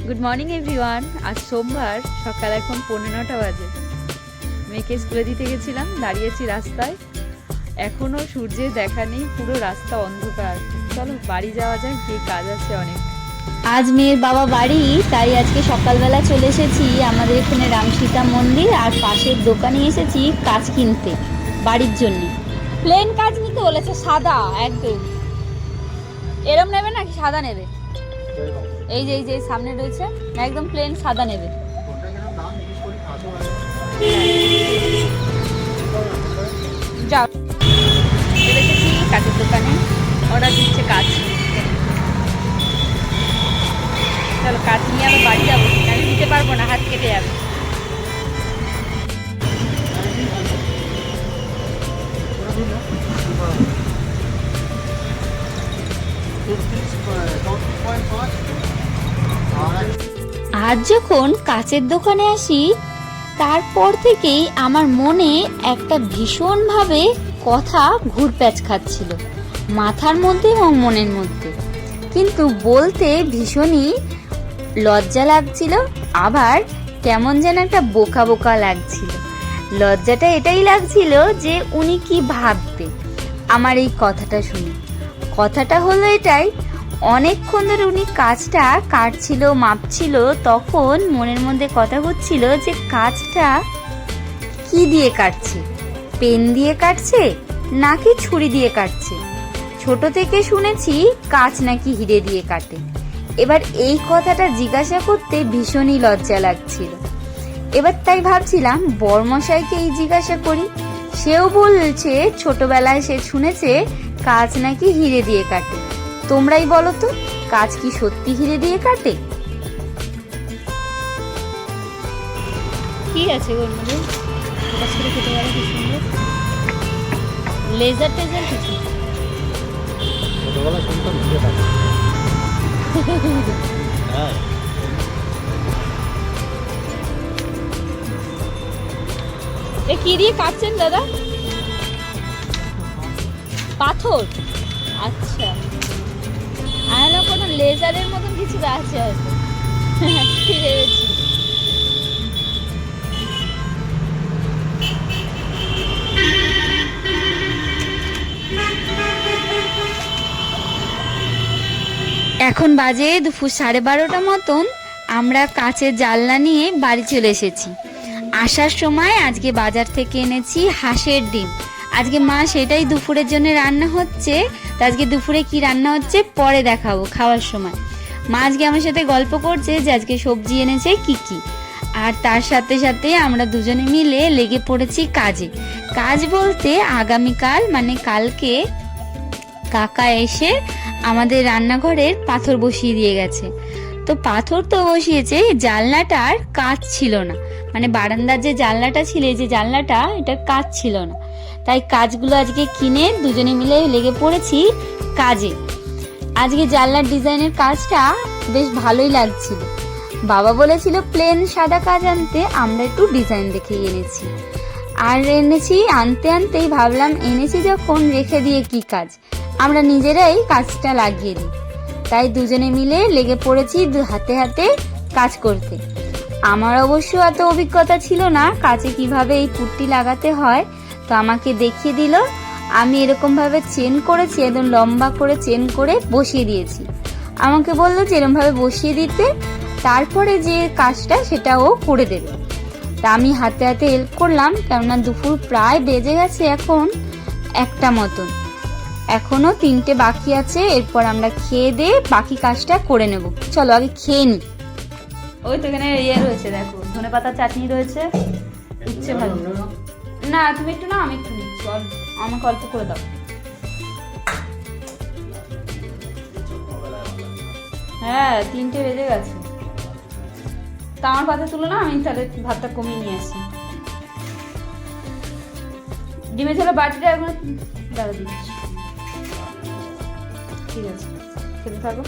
Good morning everyone. আজ সোমবার, সকাল এখন 9:15 বাজে। মেয়েকে স্কুলে দিতে গেছিলাম, দাঁড়িয়েছি রাস্তায়। এখনো সূর্যের দেখা নেই, পুরো রাস্তা অন্ধকার। চলো বাড়ি যাওয়া যাক, গিয়ে কাজ আছে অনেক। আজ মেয়ের বাবা বাড়ি, তাই আজকে সকালবেলা চলে এসেছি আমাদের এখানে রামসীতা মন্দির আর পাশের দোকানে এসেছি কাজ কিনতে বাড়ির জন্য। প্লেন কাজ নিতে বলেছে, সাদা একদম। এরম নেবে নাকি সাদা নেবে? এই যে সামনে রয়েছে, একদম প্লেন সাদা নেবে। যাও, চলে এসেছি কাজের দোকানে, অর্ডার দিচ্ছে কাজ। চলো কাজ নিয়ে আবার বাড়ি যাবো, আমি দিতে পারবো না, হাত কেটে যাবে। আজ যখন কাচের দোকানে আসি, তারপর থেকেই আমার মনে একটা ভীষণভাবে কথা ঘুরপ্যাচ খাচ্ছিল, মাথার মধ্যে এবং মনের মধ্যে। কিন্তু বলতে ভীষণই লজ্জা লাগছিল, আবার কেমন যেন একটা বোকা বোকা লাগছিল। লজ্জাটা এটাই লাগছিল যে উনি কি ভাববে আমার এই কথাটা শুনে। কথাটা হলো এটাই, অনেকক্ষণ ধরে উনি কাজটা কাটছিল, মাপছিল, তখন মনের মধ্যে কথা হচ্ছিল যে কাজটা কি দিয়ে কাটছে, পেন দিয়ে কাটছে নাকি ছুরি দিয়ে কাটছে। ছোট থেকে শুনেছি কাজ নাকি হিরে দিয়ে কাটে। এবার এই কথাটা জিজ্ঞাসা করতে ভীষণই লজ্জা লাগছিল। এবার তাই ভাবছিলাম বড়মশাইকে এই জিজ্ঞাসা করি। সেও বলছে ছোটবেলায় সে শুনেছে কাজ নাকি হিরে দিয়ে কাটে। তোমরাই বলো তো, কাজ কি সত্যি হিরে দিয়ে কাটে? কি আছে ওর মধ্যে? ফোকাস করে খেতে পারে কি সুন্দর। লেজার টেজার কিছু ছোটবেলা শুনতাম হিরে কাটে। হ্যাঁ, এ কি দিয়ে কাটছেন দাদা? পাথর? আচ্ছা, আর না কোনো লেজারের মতন কিছু আছে হয়তো। ঠিক আছে। এখন বাজে দুপুর 12:30 মতন। আমরা কাঁচের জানলা নিয়ে বাড়ি চলে এসেছি। আসার সময় আজকে বাজার থেকে এনেছি হাঁসের ডিম। আজকে মা সেটাই দুপুরের জন্য রান্না হচ্ছে। তো আজকে দুপুরে কি রান্না হচ্ছে পরে দেখাবো খাওয়ার সময়। মা আজকে আমার সাথে গল্প করছে যে আজকে সবজি এনেছে কি কি। আর তার সাথে সাথে আমরা দুজনে মিলে লেগে পড়েছি কাজে। কাজ বলতে আগামীকাল মানে কালকে কাকা এসে আমাদের রান্নাঘরের পাথর বসিয়ে দিয়ে গেছে। তো পাথর তো বসিয়েছে, জানলাটার কাজ ছিল না, মানে বারান্দার যে জানলাটা ছিল, এই যে জানলাটা, এটার কাজ ছিল না। তাই কাজগুলো আজকে কিনে দুজনে মিলে লেগে পড়েছি কাজে। আজকে জানলার ডিজাইনের কাজটা বেশ ভালোই লাগছিল। বাবা বলেছিল প্লেন সাদা কাজ আনতে, আমরা একটু ডিজাইন দেখে এনেছি। আর এনেছি আনতে আনতেই ভাবলাম এনেছি যখন রেখে দিয়ে কি কাজ, আমরা নিজেরাই কাজটা লাগিয়ে দিই। তাই দুজনে মিলে লেগে পড়েছি হাতে হাতে কাজ করতে। আমার অবশ্য এত অভিজ্ঞতা ছিল না কাজে কিভাবে এই পুট্টি লাগাতে হয়, তো আমাকে দেখিয়ে দিল। আমি এরকমভাবে চেন করেছি, একদম লম্বা করে চেন করে বসিয়ে দিয়েছি। আমাকে বললো যে এরকমভাবে বসিয়ে দিতে, তারপরে যে কাজটা সেটা ও করে দেবে। তা আমি হাতে হাতে হেল্প করলাম, কেননা দুপুর প্রায় বেজে গেছে এখন 1টা মতন। এখনো 3টে বাকি আছে, এরপর আমরা খেয়ে দিয়ে বাকি কাজটা করে নেব। চলো আগে খেয়ে নি। ওই তো এখানে ইয়ে রয়েছে, দেখো ধনে পাতার চাটনি রয়েছে, উচ্ছে ভালো। না তুমি একটু না, আমি একটু নিচ্ছি, আমাকে অল্প করে দাও। হ্যাঁ 3টে বেজে গেছে, তা আমার পাতা তুলো না, আমি তাহলে ভাতটা কমিয়ে নিয়ে আসি। ডিমের ঝোলা বাটিটা এখন দাঁড়া দিচ্ছি। ঠিক আছে, খেতে থাকো।